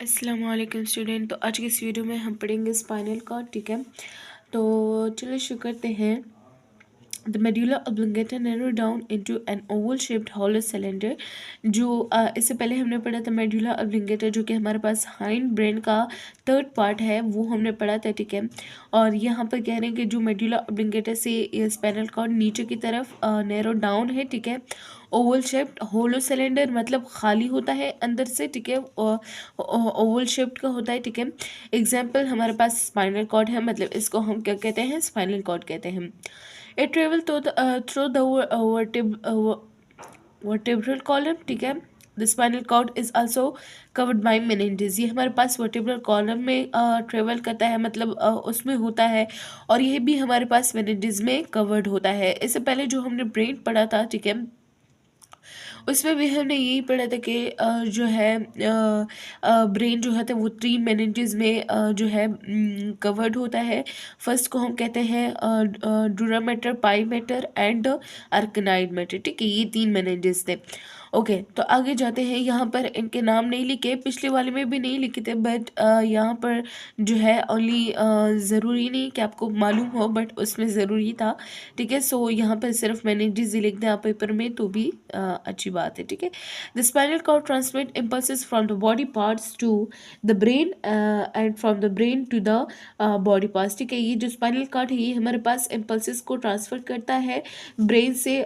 अस्सलाम वालेकुम स्टूडेंट। तो आज की इस वीडियो में हम पढ़ेंगे स्पाइनल कॉर्ड। ठीक है, तो चलिए शुरू करते हैं। The medulla oblongata narrow down into an oval shaped hollow cylinder। जो इससे पहले हमने पढ़ा था medulla oblongata, जो कि हमारे पास हाइंड ब्रेन का थर्ड पार्ट है, वो हमने पढ़ा था। ठीक है, और यहाँ पर कह रहे हैं कि जो medulla oblongata से स्पाइनल कॉर्ड नीचे की तरफ नैरो डाउन है। ठीक है, ओवल शेप्ड होलो सिलेंडर मतलब खाली होता है अंदर से। ठीक है, ओवल शेप्ड का होता है। ठीक है, एग्जाम्पल हमारे पास स्पाइनल कॉर्ड है, मतलब इसको हम क्या कहते हैं, स्पाइनल कॉर्ड कहते हैं। It travel through the vertebral column। ठीक है, the spinal cord is also covered by meninges। ये हमारे पास vertebral column में ट्रेवल करता है, मतलब उसमें होता है, और ये भी हमारे पास meninges में कवर्ड होता है। इससे पहले जो हमने ब्रेन पढ़ा था, ठीक है, उसमें भी हमने यही पढ़ा था कि जो है ब्रेन जो है वो 3 मेनिंजेस में जो है कवर्ड होता है। फर्स्ट को हम कहते हैं dura mater, pia mater and arachnoid mater. ठीक है, ये 3 मेनिंजेस थे। ओके, तो आगे जाते हैं। यहाँ पर इनके नाम नहीं लिखे, पिछले वाले में भी नहीं लिखे थे, बट यहाँ पर जो है ओनली ज़रूरी नहीं कि आपको मालूम हो, बट उसमें ज़रूरी था। ठीक है, सो यहाँ पर सिर्फ मेनिंजेस ही लिख दें आप पेपर में, तो भी अच्छी बात है। ठीक है, the spinal cord transmit impulses from the body parts to the brain and from the brain to the body parts. ठीक है, ये जो स्पाइनल कॉर्ड है ये हमारे पास इम्पल्सेस को ट्रांसफर करता है ब्रेन से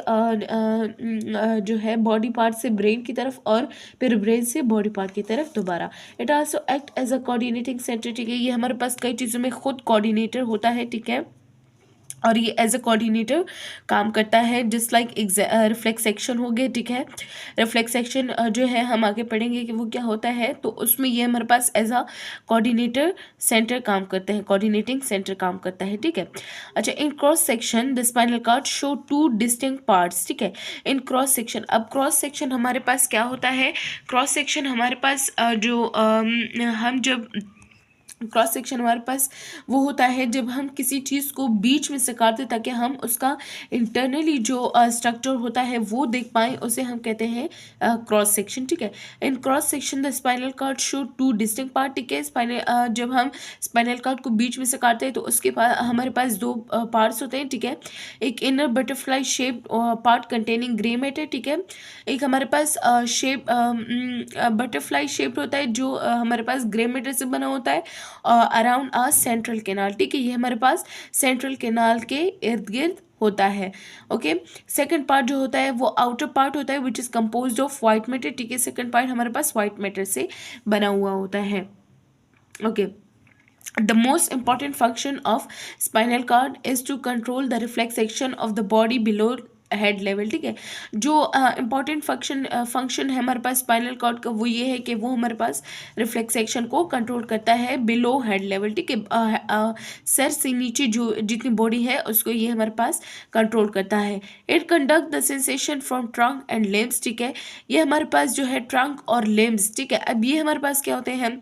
जो है बॉडी पार्ट से ब्रेन की तरफ, और फिर ब्रेन से बॉडी पार्ट की तरफ दोबारा। It also act as a coordinating centre. ठीक है, ये हमारे पास कई चीज़ों में खुद कोऑर्डिनेटर होता है। ठीक है, और ये एज अ कोऑर्डिनेटर काम करता है, जस्ट लाइक रिफ्लेक्स सेक्शन हो गया। ठीक है, रिफ्लेक्स सेक्शन जो है हम आगे पढ़ेंगे कि वो क्या होता है, तो उसमें ये हमारे पास एज अ कोऑर्डिनेटर सेंटर काम करते हैं, कोऑर्डिनेटिंग सेंटर काम करता है। ठीक है, अच्छा, in cross section the spinal cord show 2 distinct parts. ठीक है, इन क्रॉस सेक्शन, अब क्रॉस सेक्शन हमारे पास क्या होता है, क्रॉस सेक्शन हमारे पास हम जब क्रॉस सेक्शन हमारे पास वो होता है जब हम किसी चीज़ को बीच में से काटते ताकि हम उसका इंटरनली जो स्ट्रक्चर होता है वो देख पाएँ, उसे हम कहते हैं क्रॉस सेक्शन। ठीक है, in cross section the spinal cord show 2 distinct part. ठीक है, स्पाइनल जब हम स्पाइनल कॉर्ड को बीच में से काटते हैं तो उसके पास हमारे पास 2 पार्ट्स होते हैं। ठीक है, एक inner butterfly shape part containing grey matter. ठीक है, एक हमारे पास शेप बटरफ्लाई शेप होता है जो हमारे पास ग्रे मैटर से बना होता है अराउंड आ सेंट्रल कैनाल। ठीक है, ये हमारे पास सेंट्रल कैनाल के इर्द गिर्द होता है। ओके, सेकंड पार्ट जो होता है वो आउटर पार्ट होता है which is composed of white matter. ठीक है, सेकंड पार्ट हमारे पास वाइट मैटर से बना हुआ होता है। Okay, the most important function of spinal cord is to control the reflex action of the body below head level. ठीक है, जो इम्पॉर्टेंट फंक्शन है हमारे पास स्पाइनल कॉर्ड का वो ये है कि वो हमारे पास रिफ्लेक्स एक्शन को कंट्रोल करता है बिलो हेड लेवल। ठीक है, सर से नीचे जो जितनी बॉडी है उसको ये हमारे पास कंट्रोल करता है। It conduct the sensation from trunk and limbs. ठीक है, ये हमारे पास जो है ट्रंक और लिम्स। ठीक है, अब ये हमारे पास क्या होते हैं,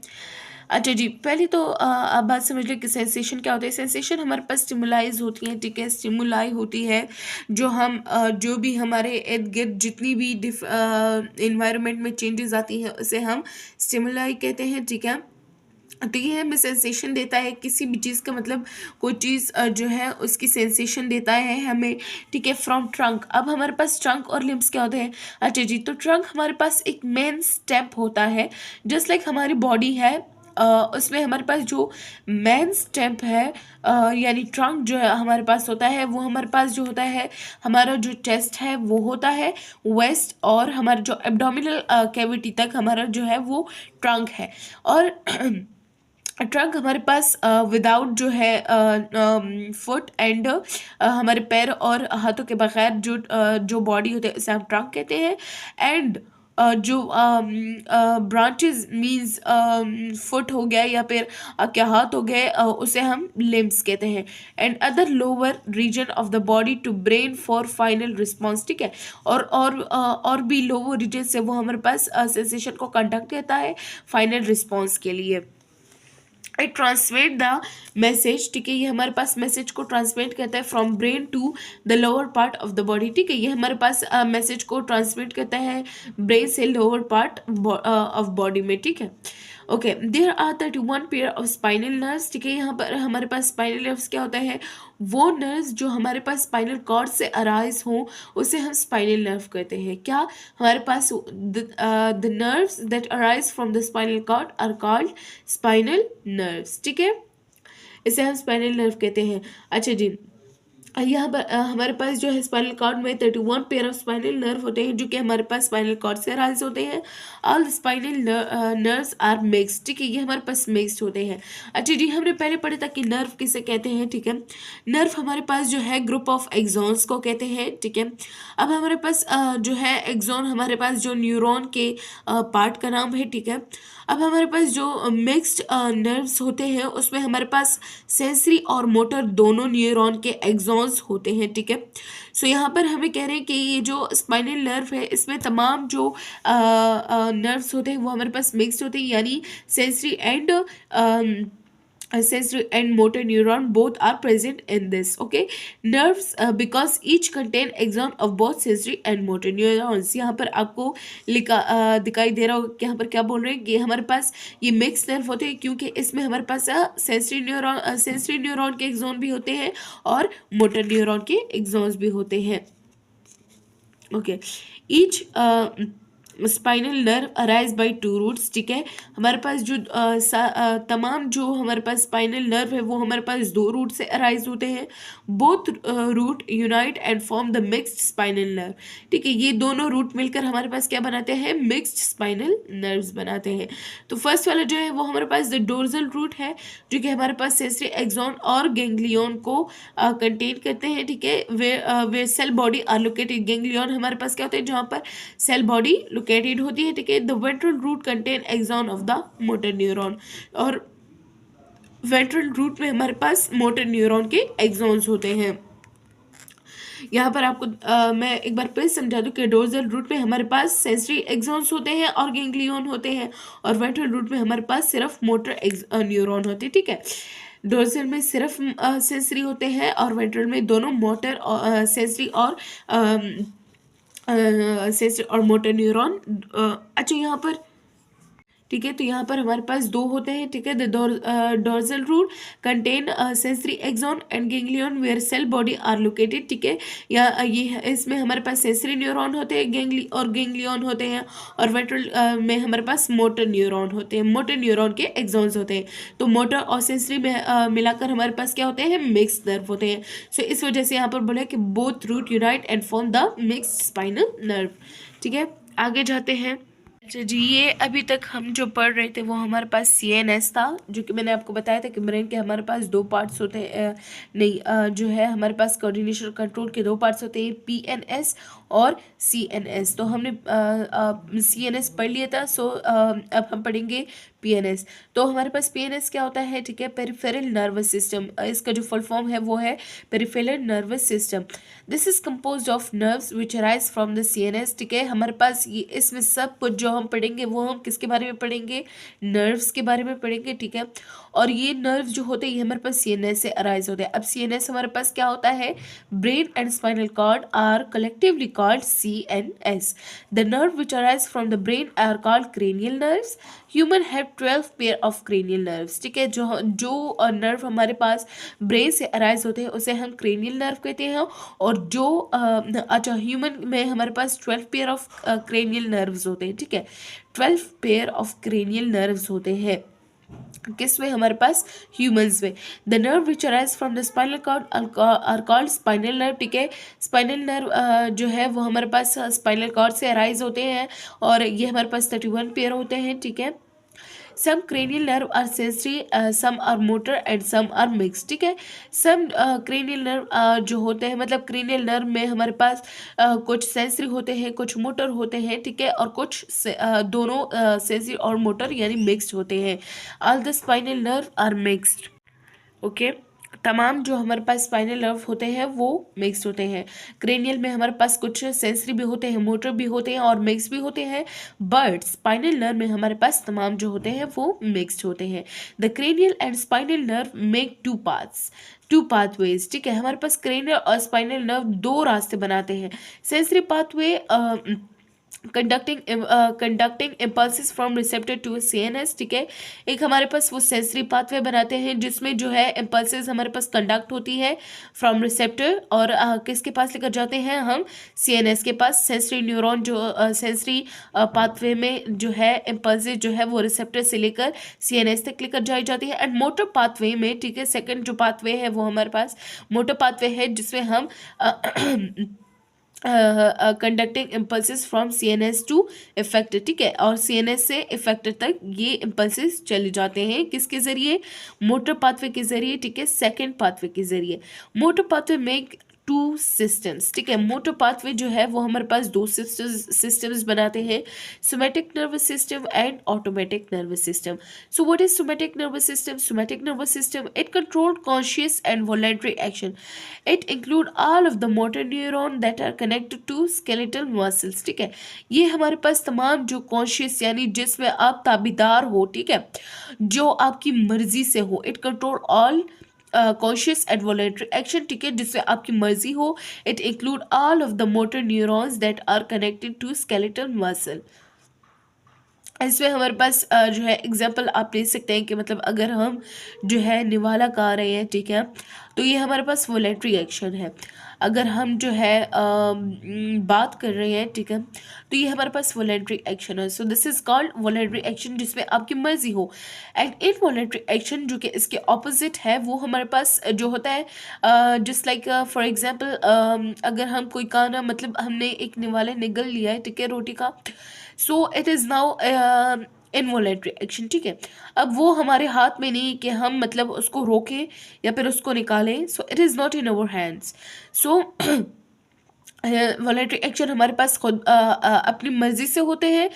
अच्छा जी, पहले तो आप बात समझ लें कि सेंसेशन क्या होता है। सेंसेशन हमारे पास स्टिमुलाइज होती हैं। ठीक है, स्टिमुलाई होती है जो हम जो भी हमारे इर्द गिर्द जितनी भी इन्वायरमेंट में चेंजेस आती हैं उसे हम स्टिमुलाई कहते हैं। ठीक है, तो ये हमें सेंसेशन देता है किसी भी चीज़ का, मतलब कोई चीज़ जो है उसकी सेंसेशन देता है हमें। ठीक है, फ्रॉम ट्रंक। अब हमारे पास ट्रंक और लिम्स क्या होते हैं, अच्छा जी, तो ट्रंक हमारे पास एक मेन स्टेप होता है, जस्ट लाइक हमारी बॉडी है, उसमें हमारे पास जो मेन स्टेप है यानी ट्रंक जो है हमारे पास होता है, वो हमारे पास जो होता है हमारा जो चेस्ट है वो होता है वेस्ट, और हमारा जो एब्डोमिनल कैविटी तक हमारा जो है वो ट्रंक है। और ट्रंक हमारे पास विदाउट जो है फुट एंड हमारे पैर और हाथों के बगैर जो बॉडी होती है उसे हम ट्रंक कहते हैं। एंड जो ब्रांचेस मीन्स फुट हो गया या फिर क्या हाथ हो गए, उसे हम लिम्स कहते हैं। And other lower region of the body to brain for final response. ठीक है, और भी लोअर रीजन से वो हमारे पास सेंसेशन को कंडक्ट करता है फाइनल रिस्पॉन्स के लिए। It transmit the message. ठीक है, ये हमारे पास मैसेज को ट्रांसमिट करता है from brain to the lower part of the body. ठीक है, ये हमारे पास मैसेज को ट्रांसमिट करता है ब्रेन से लोअर पार्ट ऑफ बॉडी में। ठीक है, okay, there are 31 pair of spinal nerves. ठीक है, यहाँ पर हमारे पास स्पाइनल नर्व्स क्या होता है, वो नर्व्स जो हमारे पास स्पाइनल कॉर्ड से अराइज हो उसे हम स्पाइनल नर्व कहते हैं। क्या, हमारे पास the nerves that arise from the spinal cord are called spinal nerves. ठीक है, इसे हम स्पाइनल नर्व कहते हैं। अच्छा जी, यहाँ पर हमारे पास जो है स्पाइनल कॉर्ड में 31 पेयर ऑफ स्पाइनल नर्व होते हैं जो कि हमारे पास स्पाइनल कॉर्ड से अराइज होते हैं। All spinal nerves are mixed. ठीक है, ये हमारे पास मिक्स्ड होते हैं। अच्छा जी, हमने पहले पढ़ा था कि नर्व किसे कहते हैं। ठीक है, नर्व हमारे पास जो है ग्रुप ऑफ एक्सॉन्स को कहते हैं। ठीक है, अब हमारे पास जो है एक्सॉन हमारे पास जो न्यूरॉन के पार्ट का नाम है। ठीक है, अब हमारे पास जो मिक्स्ड नर्व्स होते हैं उसमें हमारे पास सेंसरी और मोटर दोनों न्यूरॉन के एक्सॉन्स होते हैं। ठीक है, सो यहाँ पर हमें कह रहे हैं कि ये जो स्पाइनल नर्व है इसमें तमाम जो नर्व्स होते हैं वो हमारे पास मिक्स्ड होते हैं, यानी sensory and sensory and motor neuron both are present in this. Okay, nerves because each contain axon of both sensory and motor neurons. यहाँ पर आपको लिखा दिखाई दे रहा होगा कि यहाँ पर क्या बोल रहे हैं कि हमारे पास ये मिक्स नर्व होते हैं क्योंकि इसमें हमारे पास सेंसरी न्यूरॉन के एक्सॉन भी होते हैं और मोटर न्यूरॉन के एक्सॉन्स भी होते हैं। Okay, each spinal nerve arise by 2 roots. ठीक है, हमारे पास जो तमाम जो हमारे पास स्पाइनल नर्व है वो हमारे पास 2 रूट से अराइज होते हैं। Both root unite and form the mixed spinal nerve. ठीक है, ये दोनों रूट मिलकर हमारे पास क्या बनाते हैं, मिक्स्ड स्पाइनल नर्व्स बनाते हैं। तो फर्स्ट वाला जो है वो हमारे पास द डोर्सल रूट है जो कि हमारे पास सेंसरी एक्सॉन और गैंग्लियन को कंटेन करते हैं। ठीक है, where cell body are located. Ganglion हमारे पास क्या होते हैं, जहाँ पर सेल बॉडी लोकेटेड होती है। ठीक है, the ventral root contain axon of the motor neuron, और वेंट्रल रूट में हमारे पास मोटर न्यूरॉन के एक्सॉन्स होते हैं। यहाँ पर आपको मैं एक बार फिर समझा दूं कि डोर्सल रूट में हमारे पास सेंसरी एक्सॉन्स होते हैं और गैंग्लियन होते हैं, और वेंट्रल रूट में हमारे पास सिर्फ मोटर न्यूरॉन होते हैं। ठीक है, डोर्सल में सिर्फ सेंसरी होते हैं और वेंट्रल में दोनों मोटर सेंसरी और सेंसरी और मोटर न्यूरॉन। अच्छा, यहाँ पर ठीक है, तो यहाँ पर हमारे पास 2 होते हैं। ठीक है, the dorsal root contain sensory axon and ganglion where cell body are located. ठीक है, या ये इसमें हमारे पास सेंसरी न्यूरॉन होते हैं गैंग्लियन होते हैं, और वेंट्रल में हमारे पास मोटर न्यूरॉन होते हैं, मोटर न्यूरॉन के एक्सॉन्स होते हैं। तो मोटर और सेंसरी में मिलाकर हमारे पास क्या होते हैं, मिक्स्ड नर्व होते हैं। सो इस वजह से यहाँ पर बोला कि both root unite and form the mixed spinal nerve. ठीक है, आगे जाते हैं। अच्छा जी, ये अभी तक हम जो पढ़ रहे थे वो हमारे पास CNS था, जो कि मैंने आपको बताया था कि ब्रेन के हमारे पास 2 पार्ट्स होते हैं। जो है हमारे पास कोऑर्डिनेशन कंट्रोल के 2 पार्ट्स होते हैं, PNS और CNS। तो हमने CNS पढ़ लिया था, सो अब हम पढ़ेंगे PNS। तो हमारे पास PNS क्या होता है, ठीक है, पेरिफेरल नर्वस सिस्टम। इसका जो फुल फॉर्म है वो है peripheral nervous system. This is composed of nerves which arise from the CNS। ठीक है, हमारे पास ये इसमें सब कुछ जो हम पढ़ेंगे वो हम किसके बारे में पढ़ेंगे, नर्व्स के बारे में पढ़ेंगे। ठीक है, और ये नर्व्स जो होते हैं ये हमारे पास CNS से अराइज होते हैं। अब CNS हमारे पास क्या होता है, brain and spinal cord are collectively called CNS। The nerve which arise from the brain are called cranial nerves. Human have 12 pair of cranial nerves. ठीक है, जो नर्व हमारे पास ब्रेन से अराइज होते हैं उसे हम क्रेनियल नर्व कहते हैं, और जो अच्छा, ह्यूमन में हमारे पास 12 पेयर ऑफ क्रेनियल नर्व्स होते हैं। ठीक है, 12 पेयर ऑफ क्रेनियल नर्व्स होते हैं किस में, हमारे पास ह्यूमंस में। The nerve which arise from the spinal cord are called spinal nerve. ठीक है, स्पाइनल नर्व जो है वो हमारे पास स्पाइनल कॉर्ड से अराइज होते हैं, और ये हमारे पास 31 पेयर होते हैं। ठीक है, some cranial nerve are sensory, some are motor and some are mix. ठीक है, सम क्रेनियल नर्व जो होते हैं, मतलब क्रेनियल नर्व में हमारे पास कुछ सेंसरी होते हैं, कुछ मोटर होते हैं। ठीक है, और कुछ दोनों सेंसरी और मोटर यानी मिक्स्ड होते हैं। All the spinal nerve are mixed. Okay, तमाम जो हमारे पास स्पाइनल नर्व होते हैं वो मिक्स होते हैं। क्रेनियल में हमारे पास कुछ सेंसरी भी होते हैं, मोटर भी होते हैं और मिक्स भी होते हैं, बट स्पाइनल नर्व में हमारे पास तमाम जो होते हैं वो मिक्स्ड होते हैं। The cranial and spinal nerve make 2 pathways. ठीक है, हमारे पास क्रेनियल और स्पाइनल नर्व 2 रास्ते बनाते हैं। Sensory pathway conducting impulses from receptor to CNS, ठीक है। एक हमारे पास वो सेंसरी पाथवे बनाते हैं जिसमें जो है इम्पल्सिस हमारे पास कंडक्ट होती है फ्रॉम रिसेप्टर, और किसके पास लेकर जाते हैं हम, CNS के पास। सेंसरी न्यूरॉन जो सेंसरी पाथवे में जो है इम्पल्सिस जो है वो रिसेप्टर से लेकर CNS तक लेकर जाई जाती है। एंड मोटर पाथवे में, ठीक है, सेकंड जो पाथवे है वो हमारे पास मोटर पाथवे है जिसमें हम conducting impulses from CNS to effector, ठीक है, और CNS से इफेक्टर तक ये इम्पल्सिस चले जाते हैं किसके जरिए, मोटर पाथवे के जरिए, ठीक है, सेकंड पाथवे के जरिए। मोटर पाथवे में टू सिस्टम्स, ठीक है, मोटर पाथवे जो है वो हमारे पास दो सिस्टम्स बनाते हैं, somatic nervous system and automatic nervous system. So what is somatic nervous system? Somatic nervous system, it control conscious and voluntary action. It include all of the motor neuron that are connected to skeletal muscles, ठीक है। ये हमारे पास तमाम जो conscious यानी जिसमें आप ताबेदार हो, ठीक है, जो आपकी मर्जी से हो, it control all conscious and voluntary action, ठीक है, जिससे आपकी मर्जी हो। It include all of the motor neurons that are connected to skeletal muscle. इसमें हमारे पास जो है एग्जाम्पल आप ले सकते हैं कि मतलब अगर हम जो है निवाला गा रहे हैं, ठीक है, तो ये हमारे पास वॉलेंटरी एक्शन है। अगर हम जो है बात कर रहे हैं, ठीक है, तो ये हमारे पास वॉलेंटरी एक्शन है। So this is called voluntary action जिसमें आपकी मर्जी हो। एंड इनवॉलेंटरी एक्शन जो कि इसके ऑपोजिट है वो हमारे पास जो होता है जस्ट लाइक फॉर एग्जांपल अगर हम कोई खाना मतलब हमने एक निवाले निगल लिया है, ठीक है, रोटी का, सो it is now involuntary action, ठीक है। अब वो हमारे हाथ में नहीं कि हम मतलब उसको रोकें या फिर उसको निकालें, सो it is not in our hands. So voluntary action हमारे पास खुद अपनी मर्जी से होते हैं,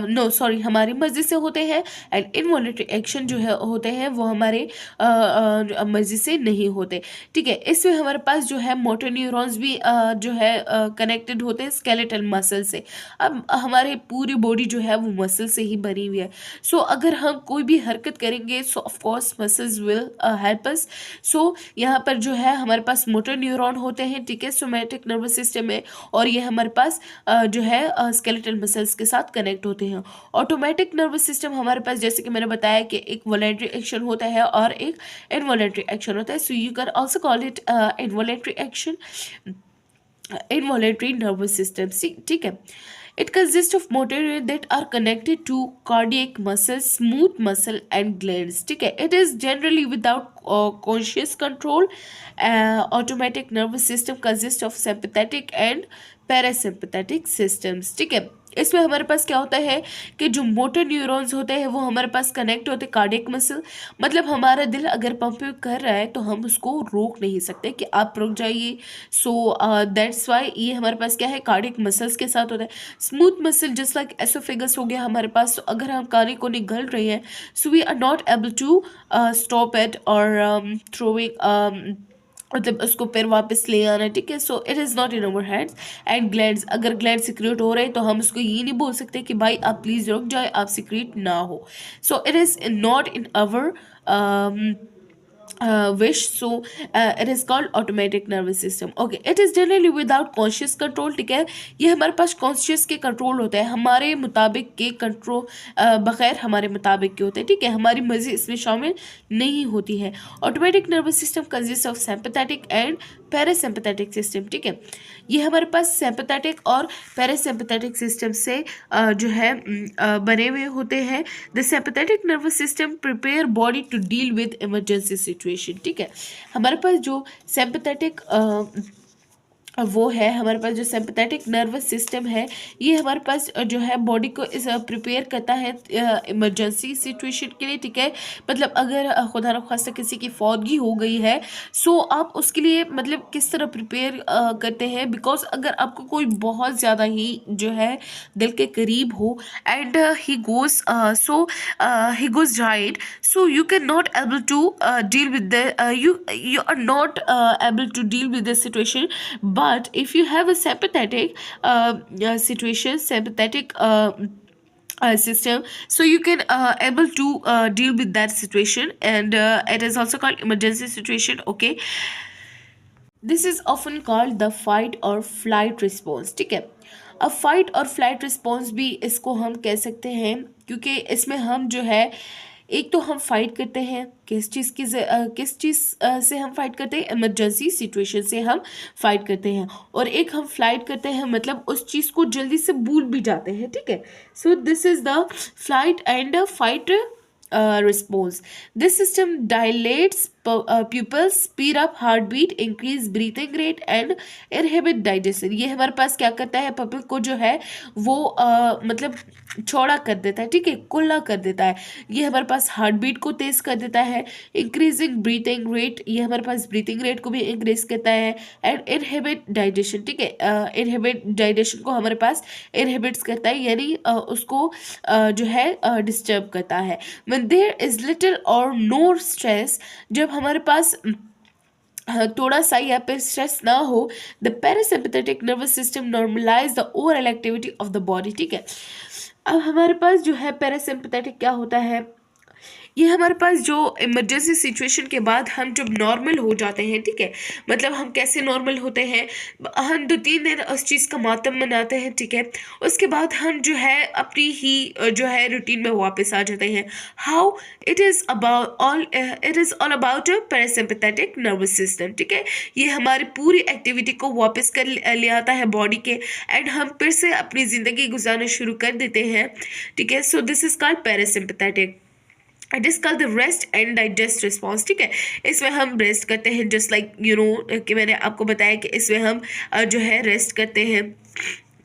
नो सॉरी हमारी मर्जी से होते हैं। एंड इनवॉलेंटरी एक्शन जो है होते हैं वो हमारे मर्जी से नहीं होते, ठीक है। इसमें हमारे पास जो है मोटर न्यूरॉन्स भी जो है कनेक्टेड होते हैं स्केलेटल मसल से। अब हमारे पूरी बॉडी जो है वो मसल से ही बनी हुई है। सो अगर हम कोई भी हरकत करेंगे so of course muscles will help us. So यहाँ पर जो है हमारे पास मोटर न्यूरॉन होते हैं, ठीक है, सोमैटिक नर्वस सिस्टम में, और ये हमारे पास जो है स्केलेटल मसल्स के साथ कनेक्ट होते हैं। ऑटोमेटिक नर्वस सिस्टम हमारे पास जैसे कि मैंने बताया कि एक वॉलेंटरी एक्शन होता है और एक इनवॉलेंटरी एक्शन होता है। So you can also call it involuntary action, involuntary nervous system, ठीक है। It consists of motor that are connected to cardiac muscle, smooth muscle and glands, ठीक है। It is generally without conscious control. Automatic nervous system consists of sympathetic and parasympathetic systems, ठीक है। इसमें हमारे पास क्या होता है कि जो मोटर न्यूरॉन्स होते हैं वो हमारे पास कनेक्ट होते हैं कार्डियक मसल, मतलब हमारा दिल अगर पंप कर रहा है तो हम उसको रोक नहीं सकते कि आप रुक जाइए। सो दैट्स वाई ये हमारे पास क्या है, कार्डियक मसल्स के साथ होता है। Smooth muscle just like oesophagus हो गया हमारे पास, तो अगर हम खाने को निगल रहे हैं so we are not able to stop it और थ्रोइंग मतलब उसको फिर वापस ले आना, ठीक है। So it is not in our hands. And glands, अगर ग्लैंड सिक्रेट हो रहे हैं तो हम उसको ये नहीं बोल सकते कि भाई आप प्लीज़ रुक जाए, आप सिक्रेट ना हो। सो it is not in our wish. So it is called automatic nervous system. Okay, it is generally without conscious control, ठीक है। ये हमारे पास कॉन्शियस के कंट्रोल होता है, हमारे मुताबिक के कंट्रोल बगैर हमारे मुताबिक के होते हैं, ठीक है, हमारी मर्जी इसमें शामिल नहीं होती है। Automatic nervous system consist of sympathetic and parasympathetic system, ठीक है। ये हमारे पास सिंपैथेटिक और पैरासिम्पैथेटिक सिस्टम से जो है बने हुए होते हैं। The sympathetic nervous system prepare body to deal with emergency situation, ठीक है। हमारे पास जो सिंपैथेटिक वो है, हमारे पास जो सिंपैथेटिक नर्वस सिस्टम है ये हमारे पास जो है बॉडी को इस प्रिपेयर करता है इमरजेंसी सिचुएशन के लिए, ठीक है। मतलब अगर खुदा न खास्ता किसी की फौतगी हो गई है सो आप उसके लिए मतलब किस तरह प्रिपेयर करते हैं, बिकॉज अगर आपको कोई बहुत ज़्यादा ही जो है दिल के करीब हो and he goes he goes died, so you cannot able to deal with the you are not able to deal with the situation. But if you have a sympathetic situation, sympathetic system, so you can able to deal with that situation, and it is also called emergency situation, okay। This is often called the fight or flight response, ठीक है। अब fight और flight response भी इसको हम कह सकते हैं, क्योंकि इसमें हम जो है एक तो हम फाइट करते हैं किस चीज़ से हम फाइट करते हैं, इमरजेंसी सिचुएशन से हम फाइट करते हैं, और एक हम फ्लाइट करते हैं मतलब उस चीज़ को जल्दी से भूल भी जाते हैं, ठीक है। So this is the flight and fight response. This system dilates pupils, speed up heartbeat, increase breathing rate and inhibit digestion. ये हमारे पास क्या करता है, पपिल को जो है वो मतलब चौड़ा कर देता है, ठीक है, कुल्ला कर देता है। ये हमारे पास हार्ट बीट को तेज कर देता है। इंक्रीजिंग ब्रीथिंग रेट, ये हमारे पास ब्रीथिंग रेट को भी इंक्रीज करता है। एंड इनहिबिट डाइजेशन, ठीक है, इनहिबिट डाइजेशन को हमारे पास इनहिबिट्स करता है, यानी उसको जो है डिस्टर्ब करता है। When there is little or no stress, जब हमारे पास थोड़ा सा या फिर स्ट्रेस ना हो, the parasympathetic nervous system normalise the overall activity of the body, ठीक है। अब हमारे पास जो है पैरासिम्पथेटिक क्या होता है, ये हमारे पास जो इमरजेंसी सिचुएशन के बाद हम जब नॉर्मल हो जाते हैं, ठीक है, मतलब हम कैसे नॉर्मल होते हैं, हम 2-3 दिन उस चीज़ का मातम मनाते हैं, ठीक है, उसके बाद हम जो है अपनी ही जो है रूटीन में वापस आ जाते हैं। How it is all about parasympathetic nervous system, ठीक है। ये हमारी पूरी एक्टिविटी को वापस कर ले आता है बॉडी के, एंड हम फिर से अपनी ज़िंदगी गुजारना शुरू कर देते हैं, ठीक है। So this is called parasympathetic. It is called the rest and digest response, ठीक है। इसमें हम रेस्ट करते हैं, जस्ट लाइक यू नो कि मैंने आपको बताया कि इसमें हम जो है रेस्ट करते हैं,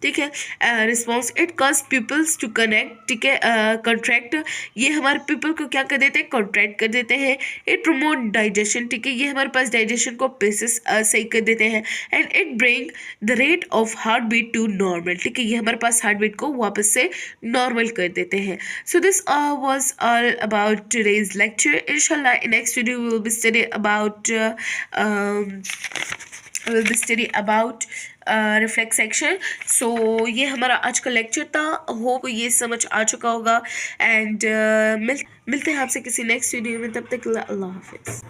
ठीक है। Response, it cause peoples to connect, ठीक है, कॉन्ट्रैक्ट, ये हमारे पीपल को क्या कर देते हैं, कॉन्ट्रैक्ट कर देते हैं। इट प्रमोट डाइजेशन, ठीक है, ये हमारे पास डाइजेशन को पेसेस सही कर देते हैं। And it bring the rate of heart beat to normal, ठीक है, ये हमारे पास हार्ट बीट को वापस से नॉर्मल कर देते हैं। So this was all about today's lecture. इंशाल्लाह in next video we will be study about reflex action. So ये हमारा आज का लेक्चर था, होप ये समझ आ चुका होगा। एंड मिलते हैं आपसे किसी नेक्स्ट वीडियो में, तब तक अल्लाह हाफिज़।